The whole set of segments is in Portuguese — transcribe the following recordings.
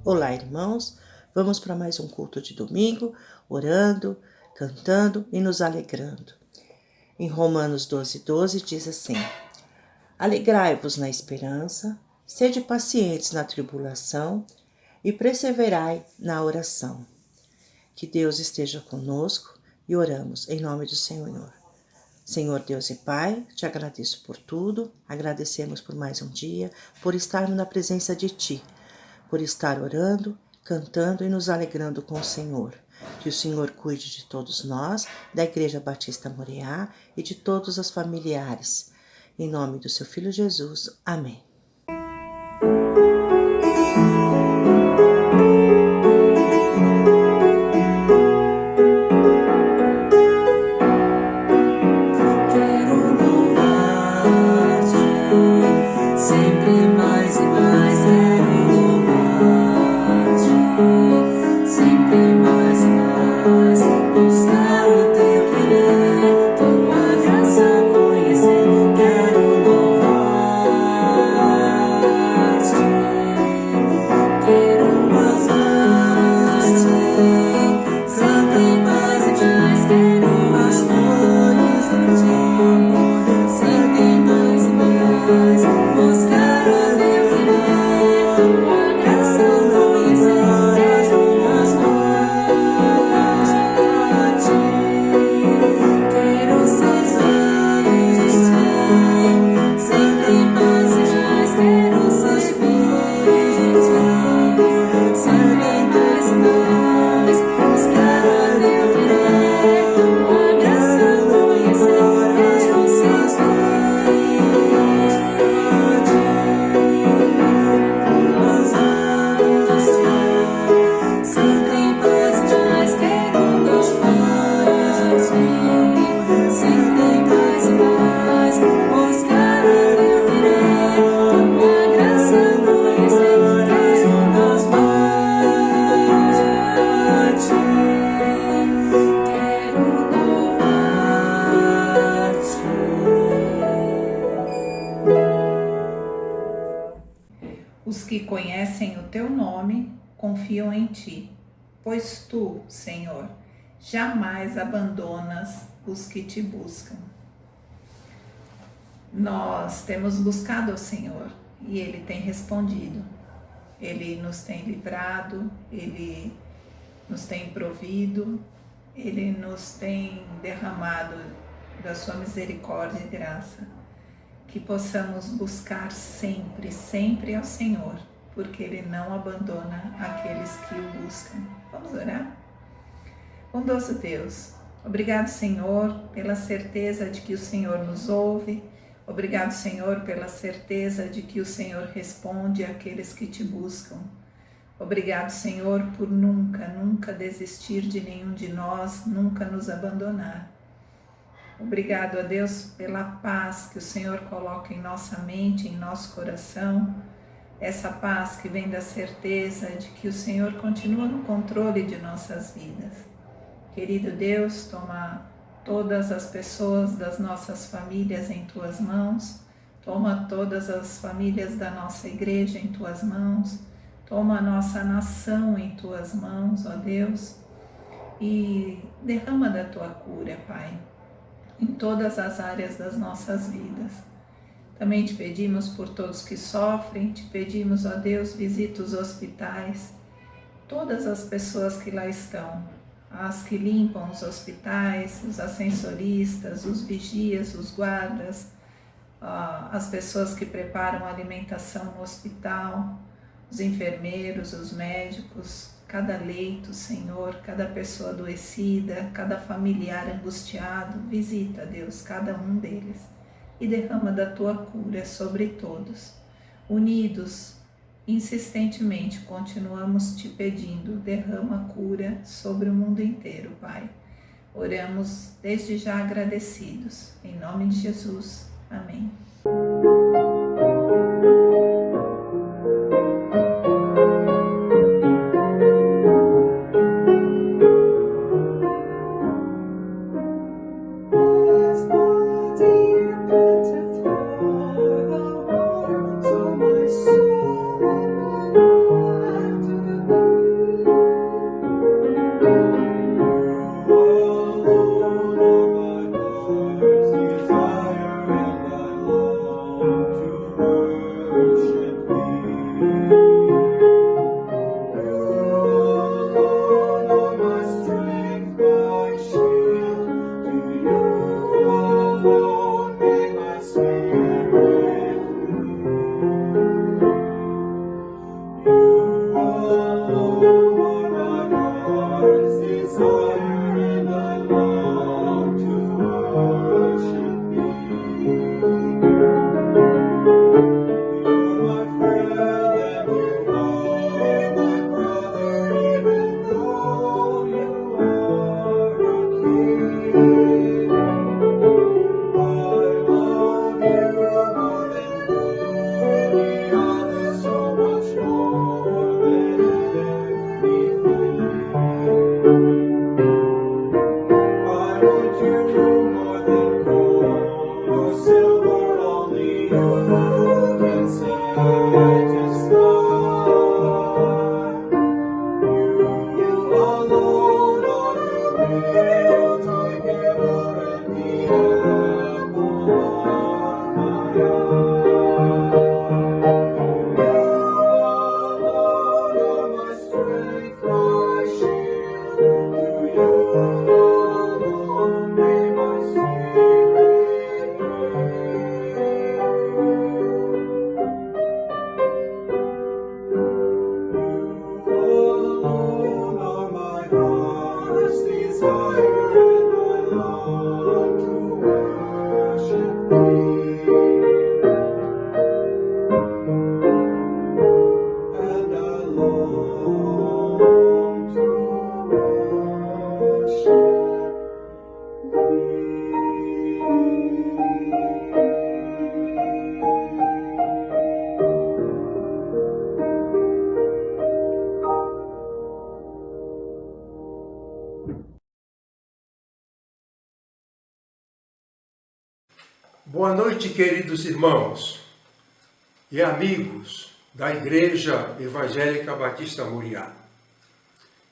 Olá, irmãos, vamos para mais um culto de domingo, orando, cantando e nos alegrando. Em Romanos 12:12 diz assim: Alegrai-vos na esperança, sede pacientes na tribulação e perseverai na oração. Que Deus esteja conosco e oramos em nome do Senhor. Senhor Deus e Pai, te agradeço por tudo, agradecemos por mais um dia, por estarmos na presença de Ti, por estar orando, cantando e nos alegrando com o Senhor. Que o Senhor cuide de todos nós, da Igreja Batista Moriá e de todos os familiares. Em nome do seu Filho Jesus. Amém. Os que conhecem o teu nome confiam em ti, pois tu, Senhor, jamais abandonas os que te buscam. Nós temos buscado ao Senhor e Ele tem respondido. Ele nos tem livrado, Ele nos tem provido, Ele nos tem derramado da sua misericórdia e graça. Que possamos buscar sempre, sempre ao Senhor, porque Ele não abandona aqueles que o buscam. Vamos orar? Bondoso Deus, obrigado, Senhor, pela certeza de que o Senhor nos ouve. Obrigado, Senhor, pela certeza de que o Senhor responde àqueles que te buscam. Obrigado, Senhor, por nunca desistir de nenhum de nós, nunca nos abandonar. Obrigado a Deus pela paz que o Senhor coloca em nossa mente, em nosso coração, essa paz que vem da certeza de que o Senhor continua no controle de nossas vidas. Querido Deus, toma todas as pessoas das nossas famílias em tuas mãos, toma todas as famílias da nossa igreja em tuas mãos, toma a nossa nação em tuas mãos, ó Deus, e derrama da tua cura, Pai, em todas as áreas das nossas vidas. Também te pedimos por todos que sofrem, te pedimos, ó Deus, visita os hospitais, todas as pessoas que lá estão, as que limpam os hospitais, os ascensoristas, os vigias, os guardas, as pessoas que preparam a alimentação no hospital, os enfermeiros, os médicos, cada leito, Senhor, cada pessoa adoecida, cada familiar angustiado, visita, Deus, cada um deles e derrama da tua cura sobre todos. Unidos, insistentemente, continuamos te pedindo, derrama cura sobre o mundo inteiro, Pai. Oramos desde já agradecidos, em nome de Jesus. Amém. Boa noite, queridos irmãos e amigos da Igreja Evangélica Batista Moriá.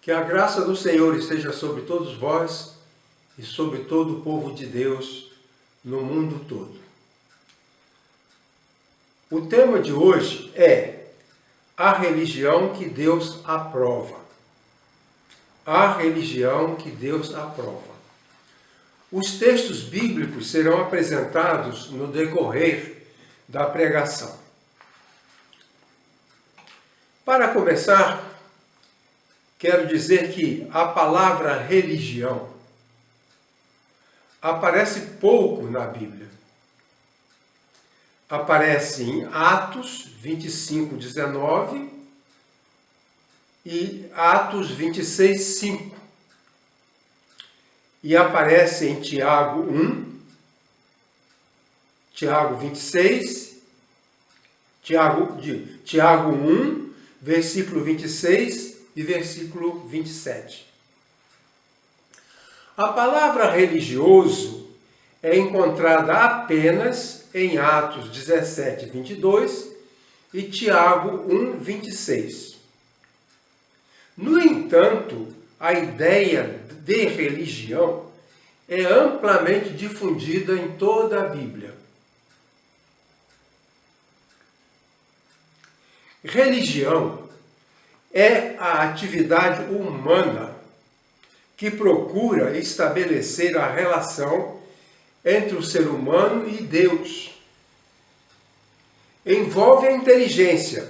Que a graça do Senhor esteja sobre todos vós e sobre todo o povo de Deus no mundo todo. O tema de hoje é a religião que Deus aprova. A religião que Deus aprova. Os textos bíblicos serão apresentados no decorrer da pregação. Para começar, quero dizer que a palavra religião aparece pouco na Bíblia. Aparece em Atos 25, 19 e Atos 26, 5. E aparece em Tiago 1, Tiago 26, Tiago 1, versículo 26 e versículo 27. A palavra religioso é encontrada apenas em Atos 17, 22 e Tiago 1, 26. No entanto, a ideia de religião é amplamente difundida em toda a Bíblia. Religião é a atividade humana que procura estabelecer a relação entre o ser humano e Deus. Envolve a inteligência,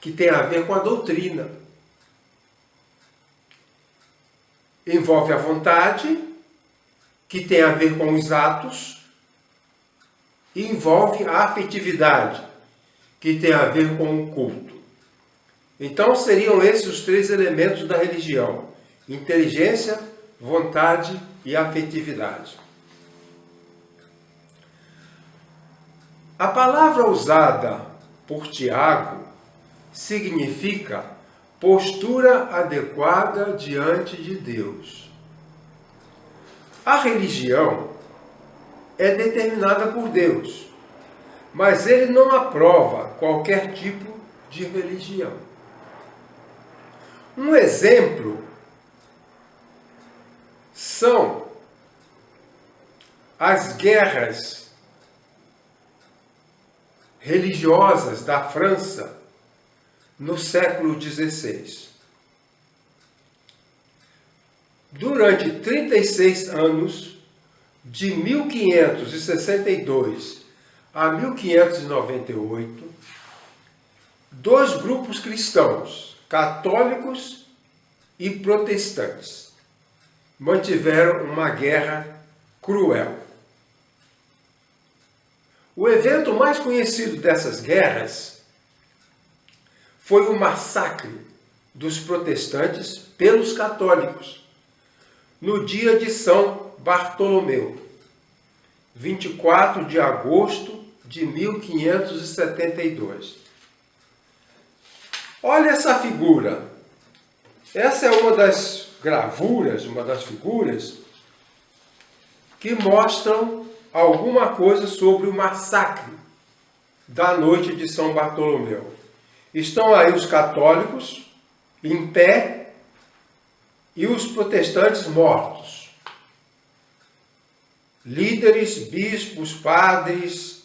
que tem a ver com a doutrina. Envolve a vontade, que tem a ver com os atos. E envolve a afetividade, que tem a ver com o culto. Então seriam esses os três elementos da religião: inteligência, vontade e afetividade. A palavra usada por Tiago significa postura adequada diante de Deus. A religião é determinada por Deus, mas ele não aprova qualquer tipo de religião. Um exemplo são as guerras religiosas da França no século XVI. Durante 36 anos, de 1562 a 1598, dois grupos cristãos, católicos e protestantes, mantiveram uma guerra cruel. O evento mais conhecido dessas guerras foi o massacre dos protestantes pelos católicos, no dia de São Bartolomeu, 24 de agosto de 1572. Olha essa figura. Essa é uma das gravuras, uma das figuras que mostram alguma coisa sobre o massacre da noite de São Bartolomeu. Estão aí os católicos em pé e os protestantes mortos. Líderes, bispos, padres,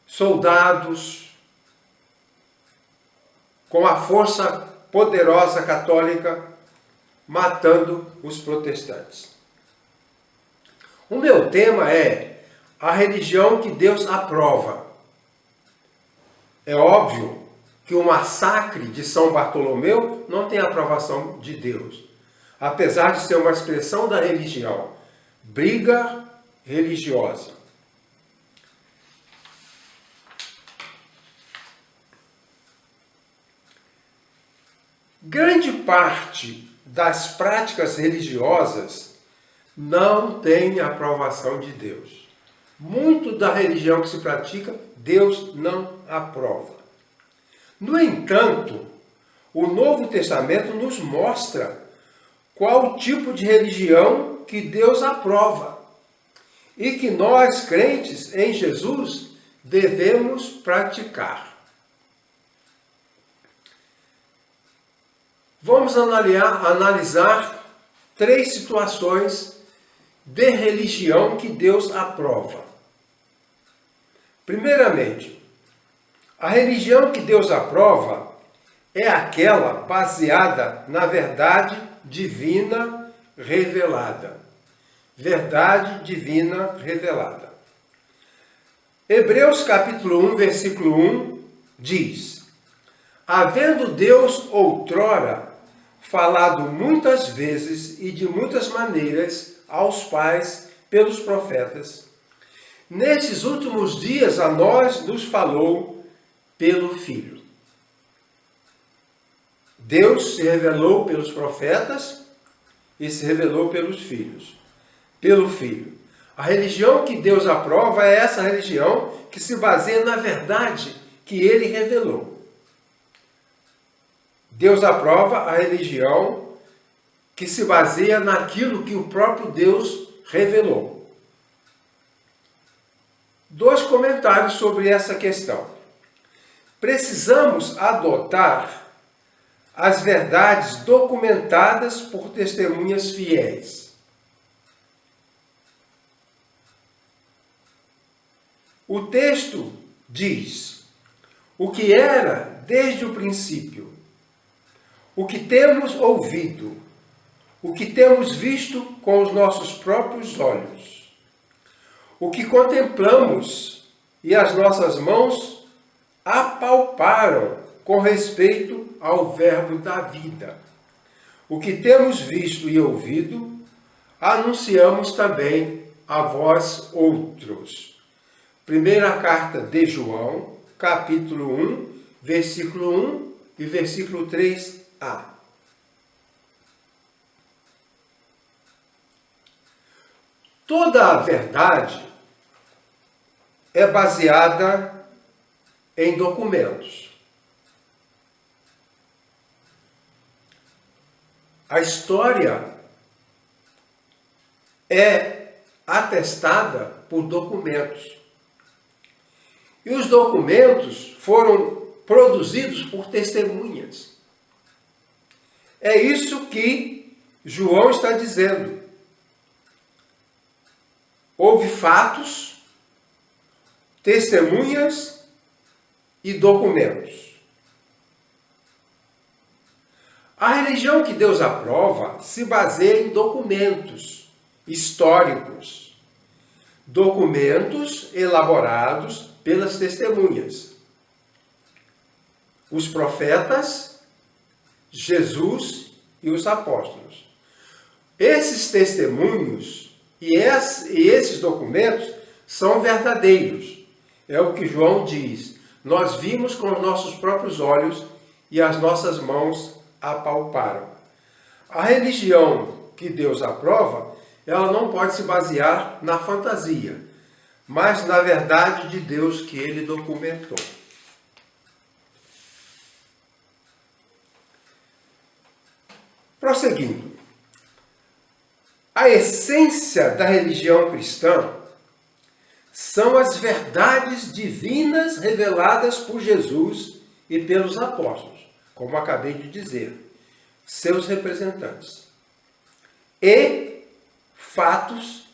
soldados, com a força poderosa católica matando os protestantes. O meu tema é a religião que Deus aprova. É óbvio que o massacre de São Bartolomeu não tem aprovação de Deus, apesar de ser uma expressão da religião, briga religiosa. Grande parte das práticas religiosas não tem aprovação de Deus. Muito da religião que se pratica, Deus não aprova. No entanto, o Novo Testamento nos mostra qual o tipo de religião que Deus aprova e que nós, crentes em Jesus, devemos praticar. Vamos analisar 3 situações de religião que Deus aprova. Primeiramente, a religião que Deus aprova é aquela baseada na verdade divina revelada. Verdade divina revelada. Hebreus capítulo 1, versículo 1 diz: havendo Deus outrora falado muitas vezes e de muitas maneiras aos pais pelos profetas, nesses últimos dias a nós nos falou pelo Filho. Deus se revelou pelos profetas e se revelou pelos filhos. Pelo Filho. A religião que Deus aprova é essa religião que se baseia na verdade que Ele revelou. Deus aprova a religião que se baseia naquilo que o próprio Deus revelou. 2 comentários sobre essa questão. Precisamos adotar as verdades documentadas por testemunhas fiéis. O texto diz: o que era desde o princípio, o que temos ouvido, o que temos visto com os nossos próprios olhos, o que contemplamos e as nossas mãos apalparam com respeito ao Verbo da vida. O que temos visto e ouvido, anunciamos também a vós outros. Primeira carta de João, capítulo 1, versículo 1 e versículo 3a. Toda a verdade é baseada em documentos. A história é atestada por documentos. E os documentos foram produzidos por testemunhas. É isso que João está dizendo. Houve fatos, testemunhas e documentos. A religião que Deus aprova se baseia em documentos históricos. Documentos elaborados pelas testemunhas. Os profetas, Jesus e os apóstolos. Esses testemunhos e esses documentos são verdadeiros. É o que João diz. Nós vimos com os nossos próprios olhos e as nossas mãos apalparam. A religião que Deus aprova, ela não pode se basear na fantasia, mas na verdade de Deus que Ele documentou. Prosseguindo. A essência da religião cristã são as verdades divinas reveladas por Jesus e pelos apóstolos, como acabei de dizer, seus representantes. E fatos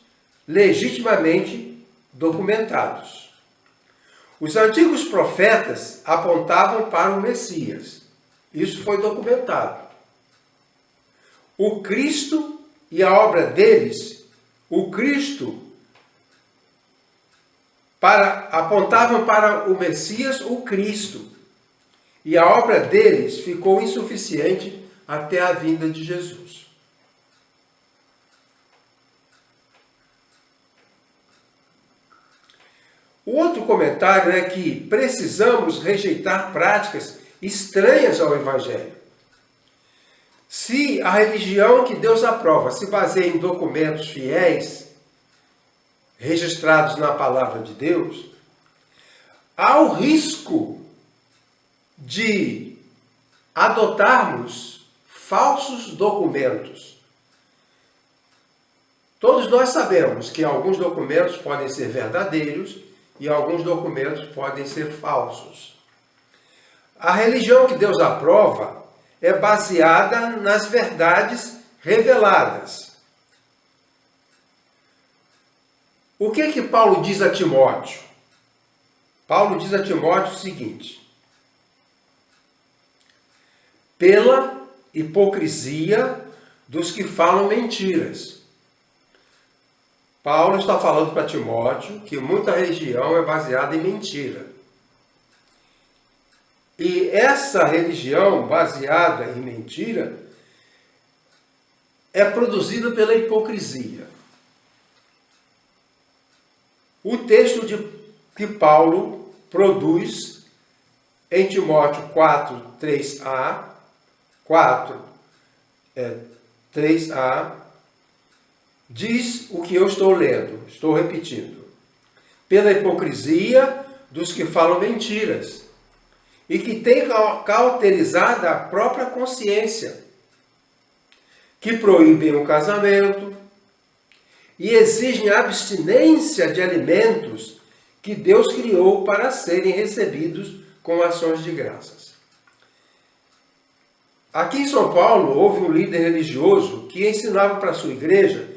legitimamente documentados. Os antigos profetas apontavam para o Messias. Isso foi documentado. O Cristo e a obra deles, o Cristo apontavam para o Messias, o Cristo. E a obra deles ficou insuficiente até a vinda de Jesus. O outro comentário é que precisamos rejeitar práticas estranhas ao Evangelho. Se a religião que Deus aprova se baseia em documentos fiéis, registrados na palavra de Deus, há o risco de adotarmos falsos documentos Todos nós sabemos que alguns documentos podem ser verdadeiros e alguns documentos podem ser falsos. A religião que Deus aprova é baseada nas verdades reveladas. O que Paulo diz a Timóteo? Paulo diz a Timóteo o seguinte: pela hipocrisia dos que falam mentiras. Paulo está falando para Timóteo que muita religião é baseada em mentira. E essa religião baseada em mentira é produzida pela hipocrisia. O texto que Paulo produz em Timóteo 4, 3a, diz o que eu estou lendo, estou repetindo. Pela hipocrisia dos que falam mentiras e que têm cauterizado a própria consciência, que proíbem o casamento e exigem a abstinência de alimentos que Deus criou para serem recebidos com ações de graças. Aqui em São Paulo houve um líder religioso que ensinava para a sua igreja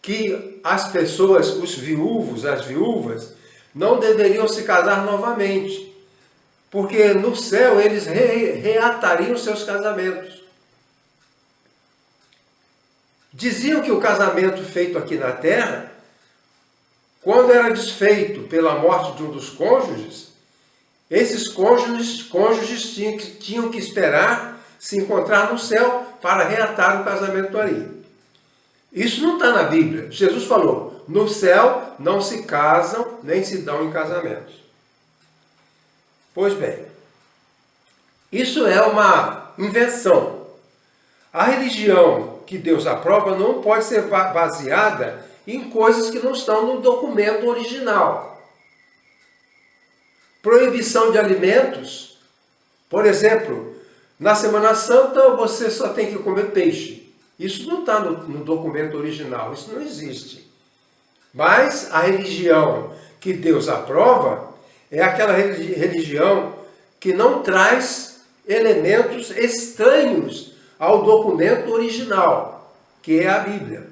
que as pessoas, os viúvos, as viúvas, não deveriam se casar novamente, porque no céu eles reatariam seus casamentos. Diziam que o casamento feito aqui na terra, quando era desfeito pela morte de um dos cônjuges, esses cônjuges tinham que esperar se encontrar no céu para reatar o casamento ali. Isso não está na Bíblia. Jesus falou, no céu não se casam nem se dão em casamentos. Pois bem, isso é uma invenção. A religião que Deus aprova não pode ser baseada em coisas que não estão no documento original. Proibição de alimentos. Por exemplo, na Semana Santa você só tem que comer peixe. Isso não está no documento original, isso não existe. Mas a religião que Deus aprova é aquela religião que não traz elementos estranhos ao documento original, que é a Bíblia.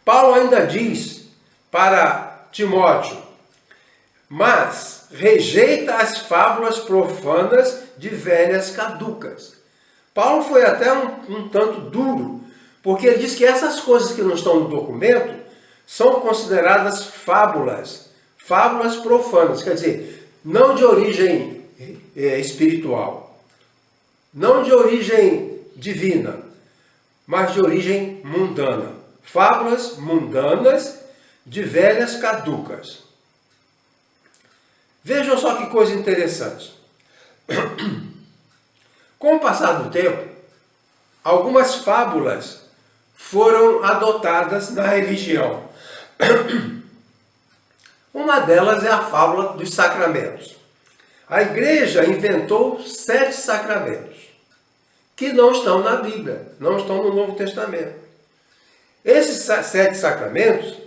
Paulo ainda diz para Timóteo, mas rejeita as fábulas profanas de velhas caducas. Paulo foi até um tanto duro, porque ele diz que essas coisas que não estão no documento são consideradas fábulas profanas, quer dizer, não de origem espiritual, não de origem divina, mas de origem mundana. Fábulas mundanas de velhas caducas. Vejam só que coisa interessante. Com o passar do tempo, algumas fábulas foram adotadas na religião. Uma delas é a fábula dos sacramentos. A igreja inventou 7 sacramentos, que não estão na Bíblia, não estão no Novo Testamento. Esses 7 sacramentos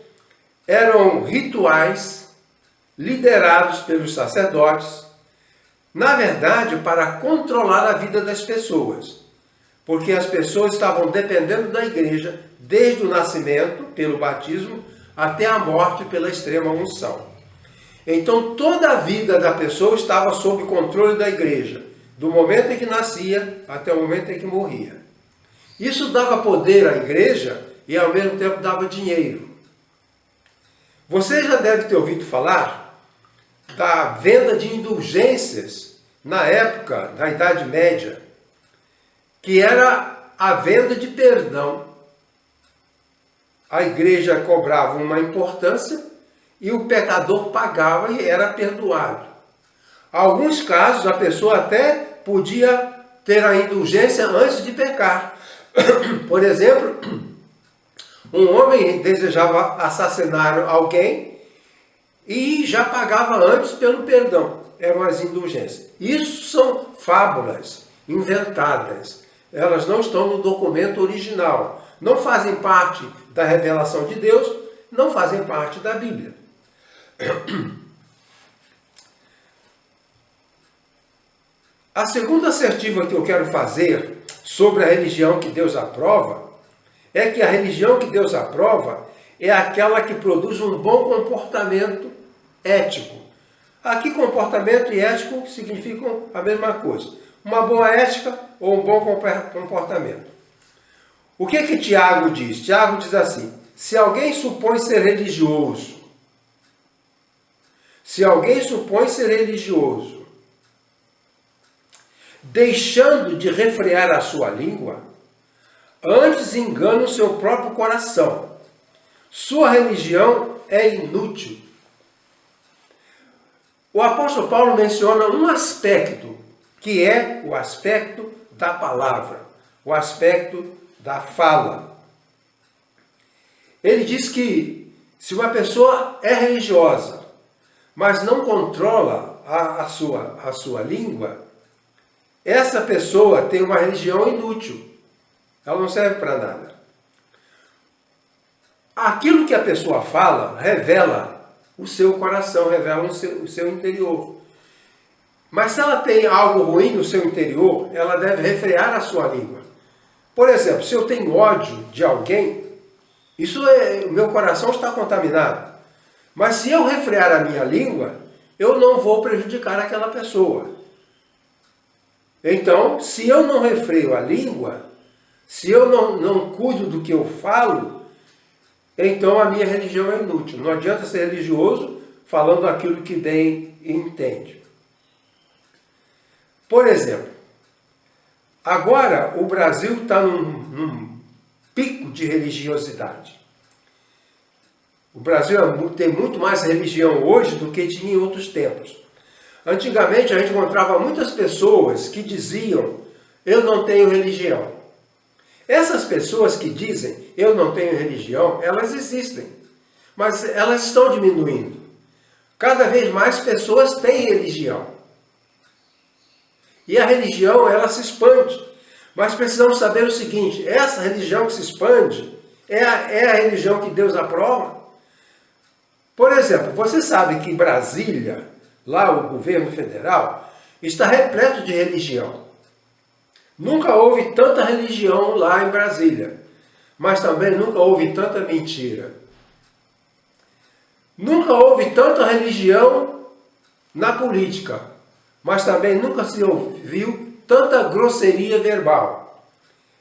eram rituais liderados pelos sacerdotes, na verdade, para controlar a vida das pessoas, porque as pessoas estavam dependendo da igreja desde o nascimento, pelo batismo, até a morte pela extrema unção. Então, toda a vida da pessoa estava sob controle da igreja, do momento em que nascia até o momento em que morria. Isso dava poder à igreja e, ao mesmo tempo, dava dinheiro. Você já deve ter ouvido falar da venda de indulgências na época, na Idade Média, que era a venda de perdão. A igreja cobrava uma importância e o pecador pagava e era perdoado. Em alguns casos, a pessoa até podia ter a indulgência antes de pecar. Por exemplo, um homem desejava assassinar alguém e já pagava antes pelo perdão. Eram as indulgências. Isso são fábulas inventadas. Elas não estão no documento original. não fazem parte da revelação de Deus, não fazem parte da Bíblia. A segunda assertiva que eu quero fazer sobre a religião que Deus aprova é que a religião que Deus aprova é aquela que produz um bom comportamento ético. Aqui comportamento e ético significam a mesma coisa. Uma boa ética ou um bom comportamento. O que Tiago diz? Tiago diz assim: se alguém supõe ser religioso, deixando de refrear a sua língua, antes engana o seu próprio coração. Sua religião é inútil. O apóstolo Paulo menciona um aspecto, que é o aspecto da palavra, o aspecto da fala. Ele diz que se uma pessoa é religiosa, mas não controla a sua língua, essa pessoa tem uma religião inútil. Ela não serve para nada. Aquilo que a pessoa fala revela o seu coração, revela o seu interior. Mas se ela tem algo ruim no seu interior, ela deve refrear a sua língua. Por exemplo, se eu tenho ódio de alguém, o meu coração está contaminado. Mas se eu refrear a minha língua, eu não vou prejudicar aquela pessoa. Então, se eu não refreio a língua, se eu não cuido do que eu falo, então a minha religião é inútil. Não adianta ser religioso falando aquilo que bem entende. Por exemplo, agora o Brasil está num pico de religiosidade. O Brasil tem muito mais religião hoje do que tinha em outros tempos. Antigamente a gente encontrava muitas pessoas que diziam: eu não tenho religião. Essas pessoas que dizem eu não tenho religião, elas existem, mas elas estão diminuindo. Cada vez mais pessoas têm religião. E a religião, ela se expande. Mas precisamos saber o seguinte: essa religião que se expande é a religião que Deus aprova? Por exemplo, você sabe que Brasília, lá o governo federal, está repleto de religião. Nunca houve tanta religião lá em Brasília, mas também nunca houve tanta mentira. Nunca houve tanta religião na política, mas também nunca se ouviu tanta grosseria verbal.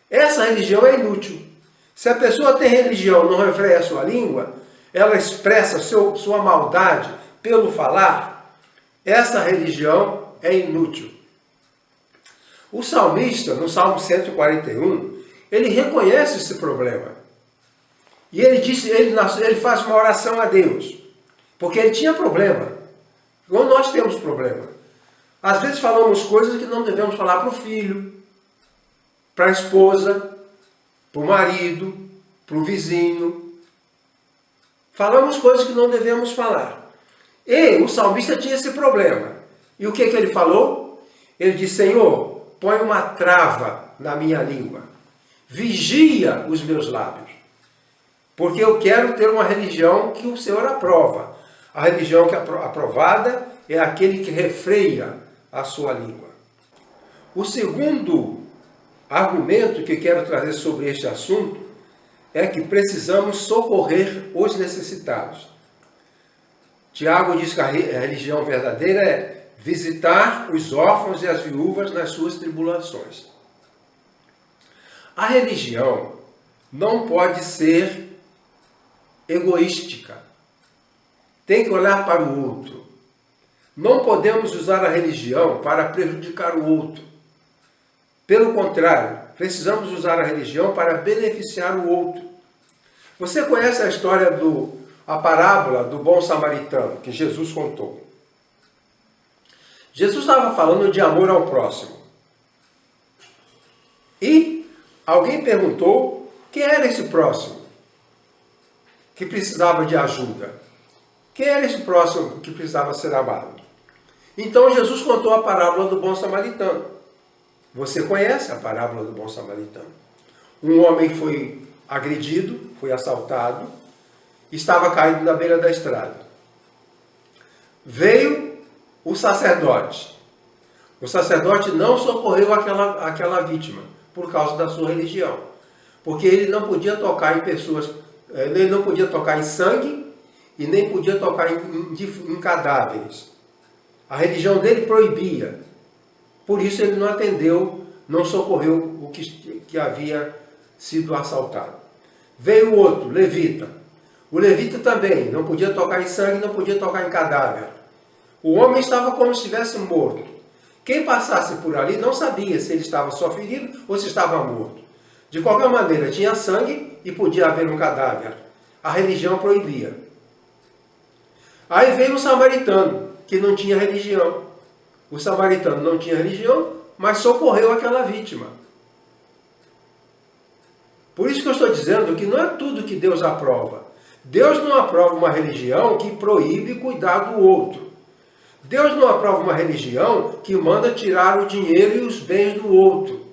Essa religião é inútil. Se a pessoa tem religião e não refreia a sua língua, ela expressa sua maldade pelo falar, essa religião é inútil. O salmista, no Salmo 141, ele reconhece esse problema. E ele faz uma oração a Deus, porque ele tinha problema. Igual nós temos problema. Às vezes falamos coisas que não devemos falar para o filho, para a esposa, para o marido, para o vizinho. Falamos coisas que não devemos falar. E o salmista tinha esse problema. E o que ele falou? Ele disse: Senhor, põe uma trava na minha língua. Vigia os meus lábios. Porque eu quero ter uma religião que o Senhor aprova. A religião que é aprovada é aquele que refreia a sua língua. O segundo argumento que quero trazer sobre este assunto é que precisamos socorrer os necessitados. Tiago diz que a religião verdadeira é visitar os órfãos e as viúvas nas suas tribulações. A religião não pode ser egoística. Tem que olhar para o outro. Não podemos usar a religião para prejudicar o outro. Pelo contrário, precisamos usar a religião para beneficiar o outro. Você conhece a história a parábola do bom samaritano que Jesus contou? Jesus estava falando de amor ao próximo. E alguém perguntou quem era esse próximo que precisava de ajuda. Quem era esse próximo que precisava ser amado? Então Jesus contou a parábola do bom samaritano. Você conhece a parábola do bom samaritano? Um homem foi agredido, foi assaltado, estava caído na beira da estrada. Veio o sacerdote. O sacerdote não socorreu aquela vítima por causa da sua religião. Porque ele não podia tocar em pessoas, ele não podia tocar em sangue e nem podia tocar em cadáveres. A religião dele proibia. Por isso ele não atendeu, não socorreu o que havia sido assaltado. Veio o outro, levita. O levita também não podia tocar em sangue, não podia tocar em cadáver. O homem estava como se estivesse morto. Quem passasse por ali não sabia se ele estava só ferido ou se estava morto. De qualquer maneira, tinha sangue e podia haver um cadáver. A religião proibia. Aí veio o samaritano, que não tinha religião. O samaritano não tinha religião, mas socorreu aquela vítima. Por isso que eu estou dizendo que não é tudo que Deus aprova. Deus não aprova uma religião que proíbe cuidar do outro. Deus não aprova uma religião que manda tirar o dinheiro e os bens do outro.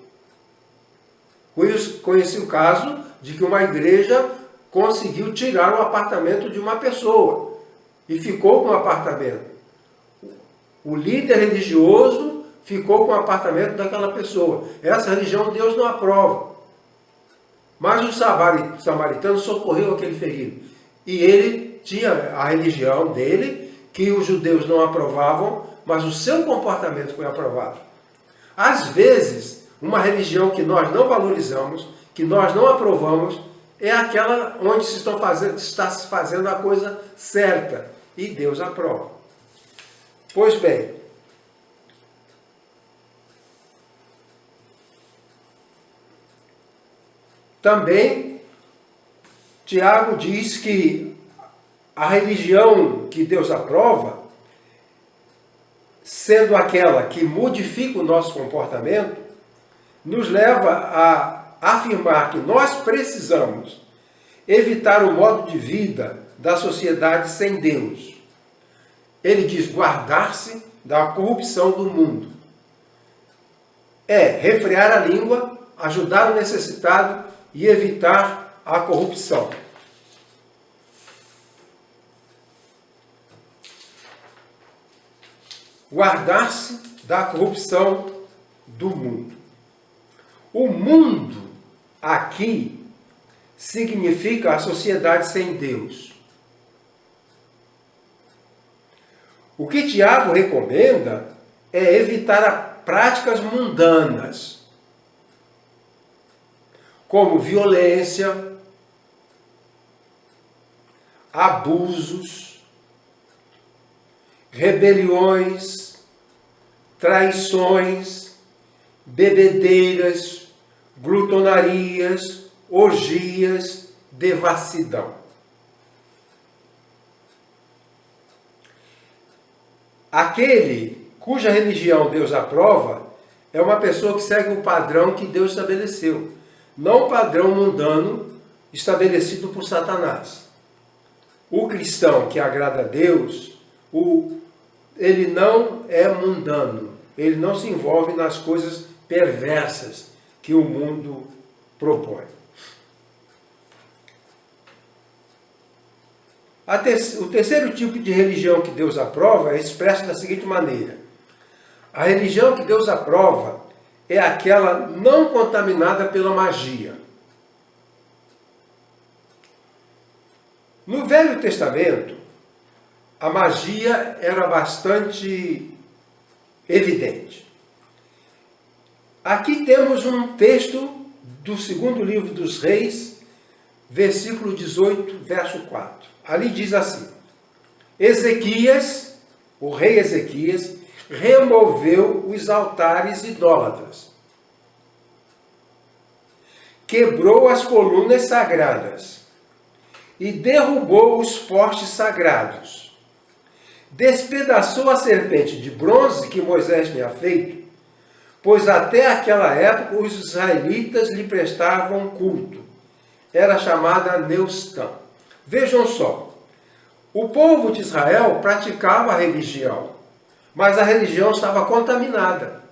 Conheci o caso de que uma igreja conseguiu tirar o apartamento de uma pessoa e ficou com o apartamento. O líder religioso ficou com o apartamento daquela pessoa. Essa religião Deus não aprova. Mas o samaritano socorreu aquele ferido. E ele tinha a religião dele, que os judeus não aprovavam, mas o seu comportamento foi aprovado. Às vezes, uma religião que nós não valorizamos, que nós não aprovamos, é aquela onde está se fazendo a coisa certa. E Deus aprova. Pois bem, também Tiago diz que a religião que Deus aprova, sendo aquela que modifica o nosso comportamento, nos leva a afirmar que nós precisamos evitar o modo de vida da sociedade sem Deus. Ele diz guardar-se da corrupção do mundo. É refrear a língua, ajudar o necessitado e evitar a corrupção. Guardar-se da corrupção do mundo. O mundo aqui significa a sociedade sem Deus. O que Tiago recomenda é evitar práticas mundanas, como violência, abusos, rebeliões, traições, bebedeiras, glutonarias, orgias, devassidão. Aquele cuja religião Deus aprova é uma pessoa que segue o padrão que Deus estabeleceu, não o padrão mundano estabelecido por Satanás. O cristão que agrada a Deus, ele não é mundano, ele não se envolve nas coisas perversas que o mundo propõe. O terceiro tipo de religião que Deus aprova é expresso da seguinte maneira. A religião que Deus aprova é aquela não contaminada pela magia. No Velho Testamento, a magia era bastante evidente. Aqui temos um texto do segundo livro dos Reis, versículo 18, verso 4. Ali diz assim: Ezequias, o rei Ezequias, removeu os altares idólatras, quebrou as colunas sagradas e derrubou os postes sagrados, despedaçou a serpente de bronze que Moisés tinha feito, pois até aquela época os israelitas lhe prestavam culto. Era chamada Neustã. Vejam só, o povo de Israel praticava a religião, mas a religião estava contaminada.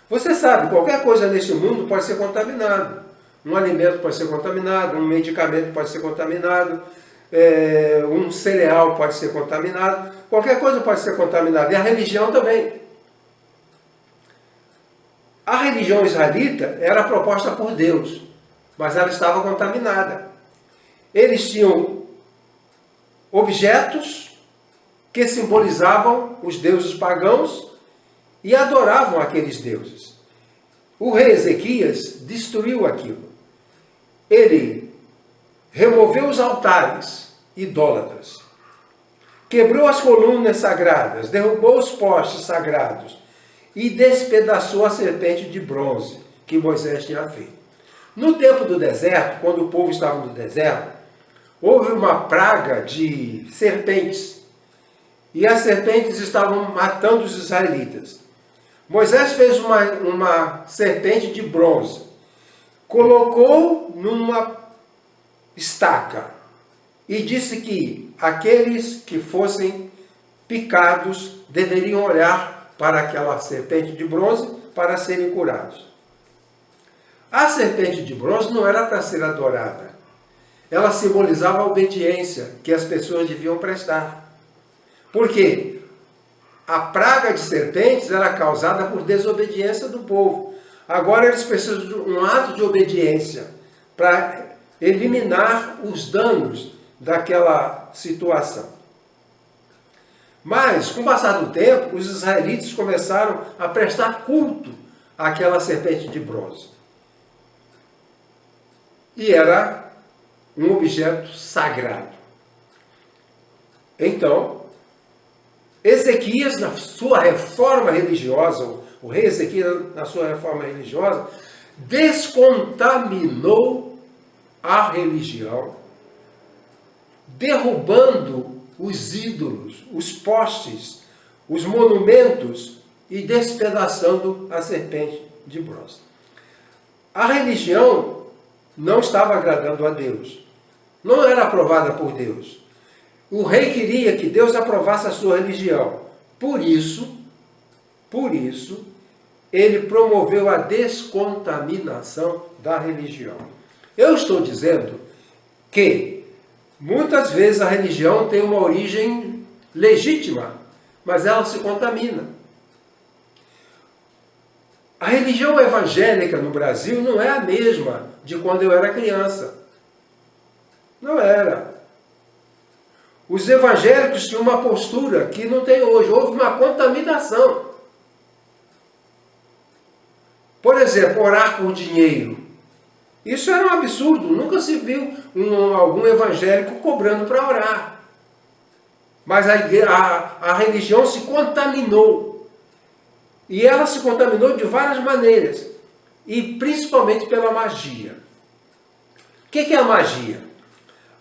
Você sabe, qualquer coisa nesse mundo pode ser contaminada. Um alimento pode ser contaminado, um medicamento pode ser contaminado, um cereal pode ser contaminado, qualquer coisa pode ser contaminada, e a religião também. A religião israelita era proposta por Deus, mas ela estava contaminada. Eles tinham objetos que simbolizavam os deuses pagãos e adoravam aqueles deuses. O rei Ezequias destruiu aquilo. Ele removeu os altares idólatras, quebrou as colunas sagradas, derrubou os postes sagrados e despedaçou a serpente de bronze que Moisés tinha feito. No tempo do deserto, quando o povo estava no deserto, houve uma praga de serpentes e as serpentes estavam matando os israelitas. Moisés fez uma serpente de bronze, colocou numa estaca e disse que aqueles que fossem picados deveriam olhar para aquela serpente de bronze para serem curados. A serpente de bronze não era para ser adorada. Ela simbolizava a obediência que as pessoas deviam prestar. Por quê? A praga de serpentes era causada por desobediência do povo. Agora eles precisam de um ato de obediência para eliminar os danos daquela situação. Mas, com o passar do tempo, os israelitas começaram a prestar culto àquela serpente de bronze. E era um objeto sagrado. Então, Ezequias, na sua reforma religiosa, o rei Ezequias, na sua reforma religiosa, descontaminou a religião, derrubando os ídolos, os postes, os monumentos e despedaçando a serpente de bronze. A religião não estava agradando a Deus, não era aprovada por Deus. O rei queria que Deus aprovasse a sua religião. Por isso, ele promoveu a descontaminação da religião. Eu estou dizendo que muitas vezes a religião tem uma origem legítima, mas ela se contamina. A religião evangélica no Brasil não é a mesma de quando eu era criança. Não era. Os evangélicos tinham uma postura que não tem hoje. Houve uma contaminação. Por exemplo, orar por dinheiro. Isso era um absurdo. Nunca se viu algum evangélico cobrando para orar. Mas a religião se contaminou. E ela se contaminou de várias maneiras. E principalmente pela magia. O que é a magia?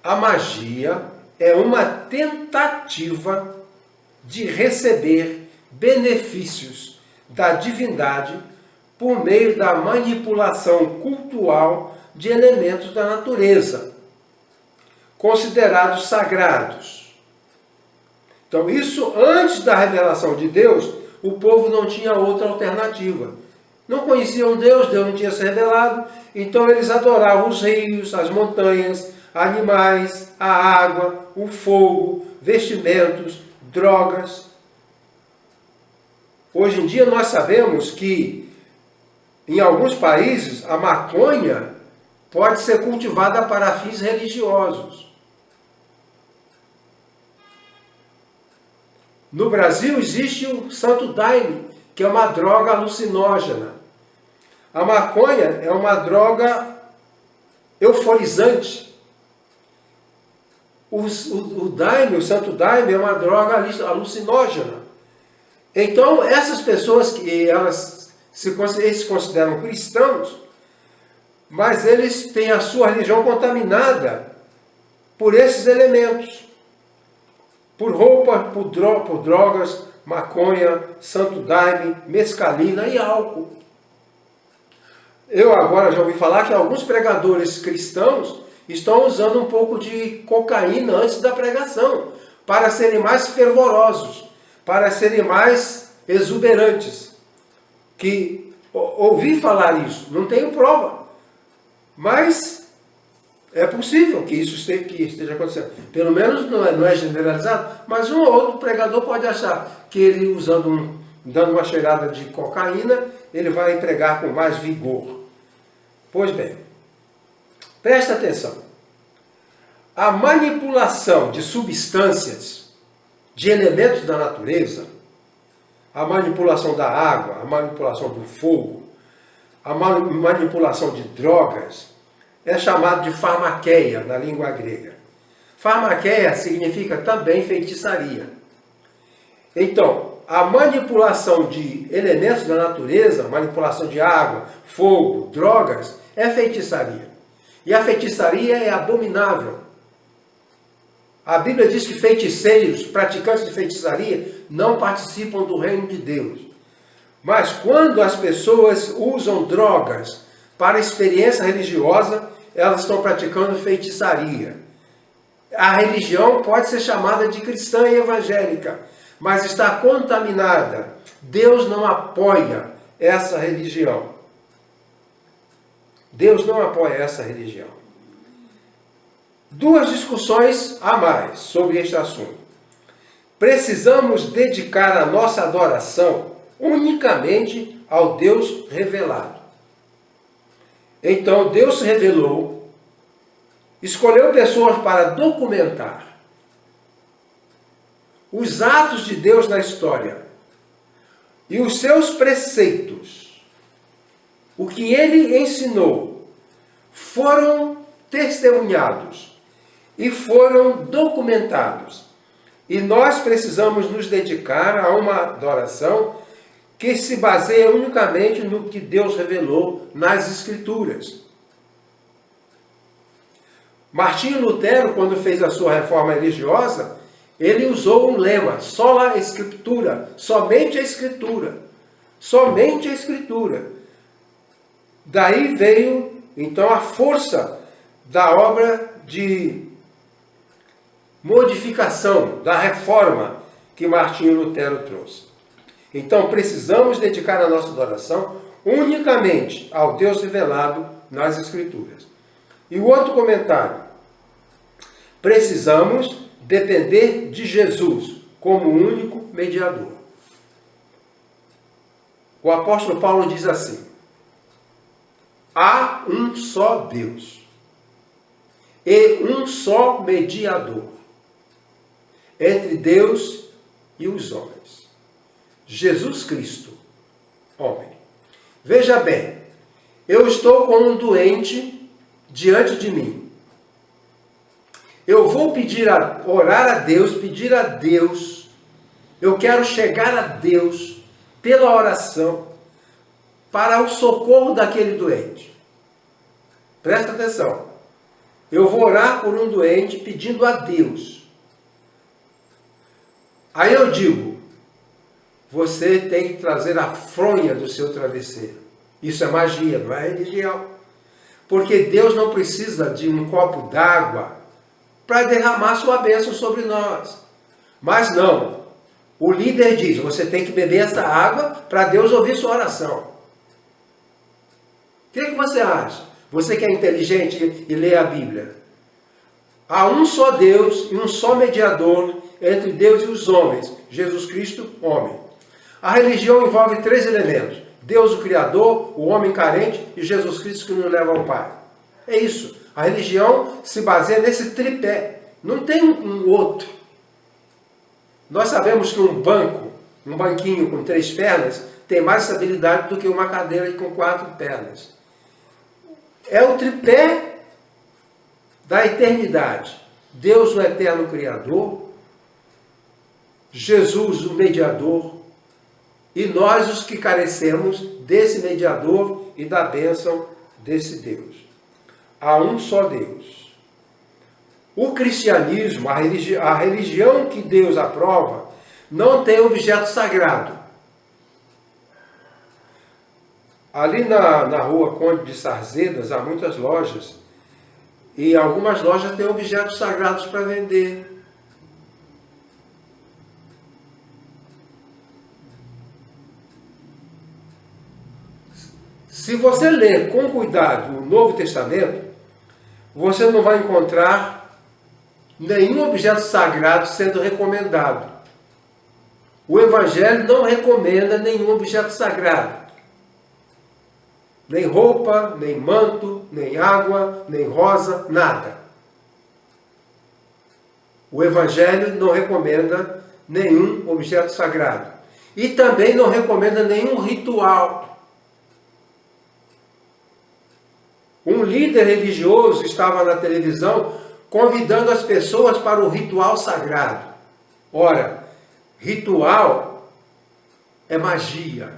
A magia é uma tentativa de receber benefícios da divindade por meio da manipulação cultural de elementos da natureza, considerados sagrados. Então, isso antes da revelação de Deus, o povo não tinha outra alternativa. Não conheciam Deus, Deus não tinha se revelado, então eles adoravam os rios, as montanhas, animais, a água, o fogo, vestimentos, drogas. Hoje em dia nós sabemos que em alguns países a maconha pode ser cultivada para fins religiosos. No Brasil existe o Santo Daime, que é uma droga alucinógena. A maconha é uma droga euforizante. O daime, o Santo Daime, é uma droga alucinógena. Então, essas pessoas que eles se consideram cristãos, mas eles têm a sua religião contaminada por esses elementos. Por roupa, por drogas, maconha, Santo Daime, mescalina e álcool. Eu agora já ouvi falar que alguns pregadores cristãos estão usando um pouco de cocaína antes da pregação, para serem mais fervorosos, para serem mais exuberantes. Que ouvi falar isso, não tenho prova. Mas é possível que isso esteja acontecendo. Pelo menos não é generalizado, mas um ou outro pregador pode achar que ele dando uma cheirada de cocaína, ele vai pregar com mais vigor. Pois bem, presta atenção. A manipulação de substâncias, de elementos da natureza, a manipulação da água, a manipulação do fogo, a manipulação de drogas, é chamado de farmaqueia na língua grega. Farmaqueia significa também feitiçaria. Então, a manipulação de elementos da natureza, manipulação de água, fogo, drogas, é feitiçaria. E a feitiçaria é abominável. A Bíblia diz que feiticeiros, praticantes de feitiçaria, não participam do reino de Deus. Mas quando as pessoas usam drogas para experiência religiosa, elas estão praticando feitiçaria. A religião pode ser chamada de cristã e evangélica, mas está contaminada. Deus não apoia essa religião. Deus não apoia essa religião. Duas discussões a mais sobre este assunto. Precisamos dedicar a nossa adoração unicamente ao Deus revelado. Então Deus se revelou, escolheu pessoas para documentar os atos de Deus na história e os seus preceitos, o que ele ensinou, foram testemunhados e foram documentados. E nós precisamos nos dedicar a uma adoração que se baseia unicamente no que Deus revelou nas Escrituras. Martinho Lutero, quando fez a sua reforma religiosa, ele usou um lema, sola Scriptura, somente a Escritura. Somente a Escritura. Daí veio, então, a força da obra de modificação, da reforma que Martinho Lutero trouxe. Então, precisamos dedicar a nossa adoração unicamente ao Deus revelado nas Escrituras. E o outro comentário. Precisamos depender de Jesus como único mediador. O apóstolo Paulo diz assim: há um só Deus e um só mediador entre Deus e os homens, Jesus Cristo, homem. Veja bem, eu estou com um doente diante de mim. Eu vou orar a Deus, pedir a Deus, eu quero chegar a Deus pela oração para o socorro daquele doente. Presta atenção. Eu vou orar por um doente pedindo a Deus. Aí eu digo, você tem que trazer a fronha do seu travesseiro. Isso é magia, não é religião. Porque Deus não precisa de um copo d'água para derramar sua bênção sobre nós. Mas não. O líder diz, você tem que beber essa água para Deus ouvir sua oração. O que você acha? Você que é inteligente e lê a Bíblia. Há um só Deus e um só mediador entre Deus e os homens, Jesus Cristo, homem. A religião envolve três elementos: Deus o Criador, o homem carente e Jesus Cristo que nos leva ao Pai. É isso. A religião se baseia nesse tripé. Não tem um outro. Nós sabemos que um banquinho com 3 pernas, tem mais estabilidade do que uma cadeira com 4 pernas. É o tripé da eternidade. Deus, o eterno Criador, Jesus, o mediador, e nós, os que carecemos desse mediador e da bênção desse Deus. Há um só Deus. O cristianismo, a religião que Deus aprova, não tem objeto sagrado. Ali na rua Conde de Sarzedas há muitas lojas, e algumas lojas têm objetos sagrados para vender. Se você ler com cuidado o Novo Testamento, você não vai encontrar nenhum objeto sagrado sendo recomendado. O Evangelho não recomenda nenhum objeto sagrado. Nem roupa, nem manto, nem água, nem rosa, nada. O Evangelho não recomenda nenhum objeto sagrado. E também não recomenda nenhum ritual. Um líder religioso estava na televisão convidando as pessoas para o ritual sagrado. Ora, ritual é magia.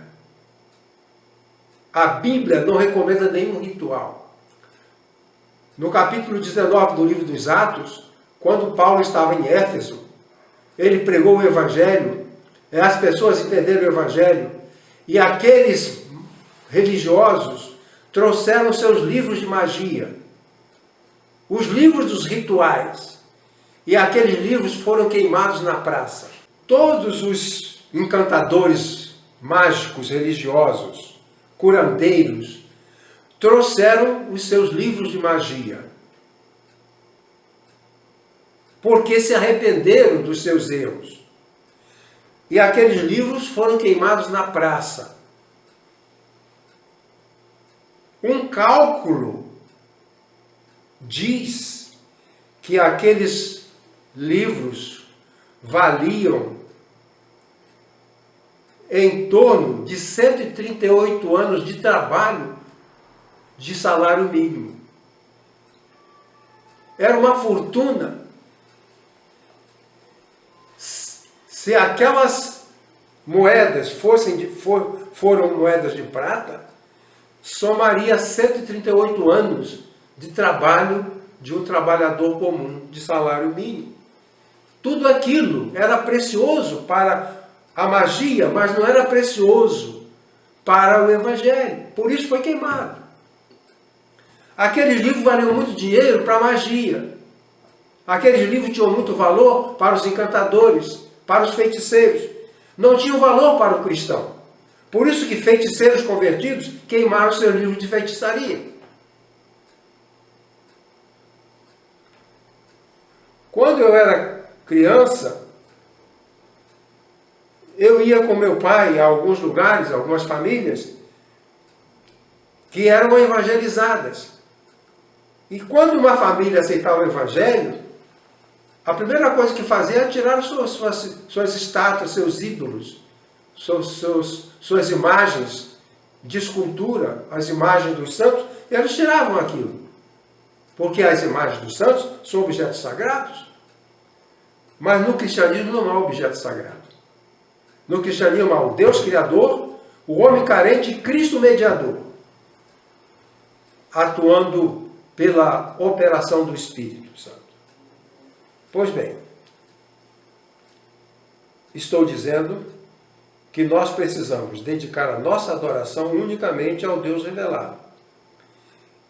A Bíblia não recomenda nenhum ritual. No capítulo 19 do livro dos Atos, quando Paulo estava em Éfeso, ele pregou o Evangelho, as pessoas entenderam o Evangelho, e aqueles religiosos trouxeram seus livros de magia, os livros dos rituais, e aqueles livros foram queimados na praça. Todos os encantadores mágicos religiosos, curandeiros, trouxeram os seus livros de magia, porque se arrependeram dos seus erros. E aqueles livros foram queimados na praça. Um cálculo diz que aqueles livros valiam em torno de 138 anos de trabalho de salário mínimo. Era uma fortuna. Se aquelas moedas foram moedas de prata, somaria 138 anos de trabalho de um trabalhador comum de salário mínimo. Tudo aquilo era precioso para a magia, mas não era precioso para o Evangelho. Por isso foi queimado. Aqueles livros valiam muito dinheiro para a magia. Aqueles livros tinham muito valor para os encantadores, para os feiticeiros. Não tinham valor para o cristão. Por isso que feiticeiros convertidos queimaram seus livros de feitiçaria. Quando eu era criança, eu ia com meu pai a alguns lugares, algumas famílias, que eram evangelizadas. E quando uma família aceitava o Evangelho, a primeira coisa que fazia era tirar suas estátuas, seus ídolos, suas imagens de escultura, as imagens dos santos, e eles tiravam aquilo. Porque as imagens dos santos são objetos sagrados. Mas no cristianismo não há objeto sagrado. No cristianismo há o Deus Criador, o homem carente e Cristo mediador, atuando pela operação do Espírito Santo. Pois bem, estou dizendo que nós precisamos dedicar a nossa adoração unicamente ao Deus revelado.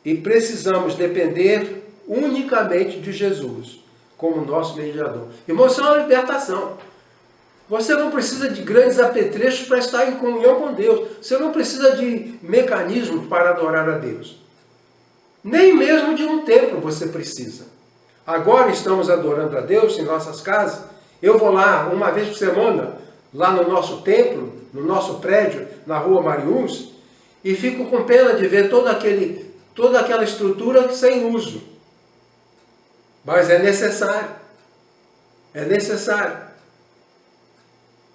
E precisamos depender unicamente de Jesus como nosso mediador. Irmãos, isso é uma libertação. Você não precisa de grandes apetrechos para estar em comunhão com Deus. Você não precisa de mecanismos para adorar a Deus. Nem mesmo de um templo você precisa. Agora estamos adorando a Deus em nossas casas. Eu vou lá uma vez por semana, lá no nosso templo, no nosso prédio, na rua Mariúns, e fico com pena de ver toda aquela estrutura sem uso. Mas é necessário. É necessário.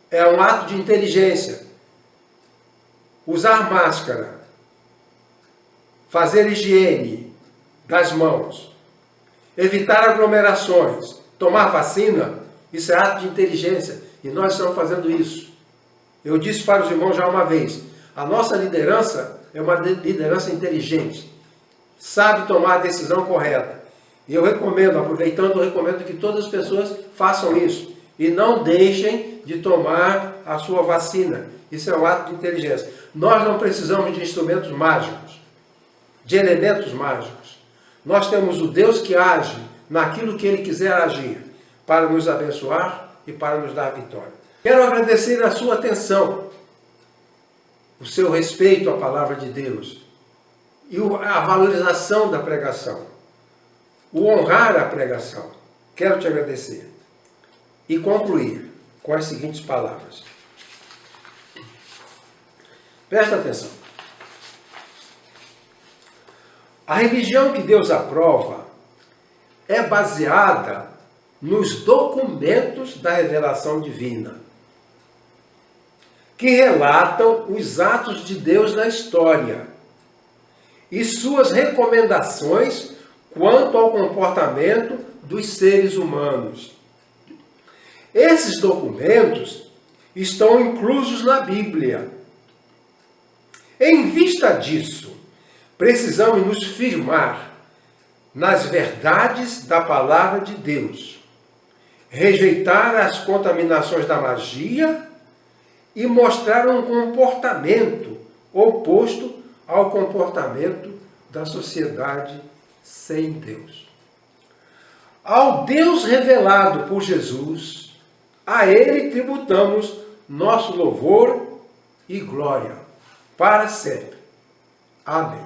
É um ato de inteligência. Usar máscara, fazer higiene das mãos, evitar aglomerações, tomar vacina, isso é ato de inteligência. E nós estamos fazendo isso. Eu disse para os irmãos já uma vez, a nossa liderança é uma liderança inteligente, sabe tomar a decisão correta. E eu recomendo, aproveitando, eu recomendo que todas as pessoas façam isso. E não deixem de tomar a sua vacina. Isso é um ato de inteligência. Nós não precisamos de instrumentos mágicos, de elementos mágicos. Nós temos o Deus que age naquilo que Ele quiser agir, para nos abençoar e para nos dar vitória. Quero agradecer a sua atenção, o seu respeito à palavra de Deus. e a valorização da pregação, o honrar a pregação. Quero te agradecer e concluir com as seguintes palavras. Presta atenção. A religião que Deus aprova é baseada nos documentos da revelação divina, que relatam os atos de Deus na história e suas recomendações quanto ao comportamento dos seres humanos. Esses documentos estão inclusos na Bíblia. Em vista disso, precisamos nos firmar nas verdades da palavra de Deus, rejeitar as contaminações da magia e mostrar um comportamento oposto ao comportamento da sociedade sem Deus. Ao Deus revelado por Jesus, a Ele tributamos nosso louvor e glória para sempre. Amém.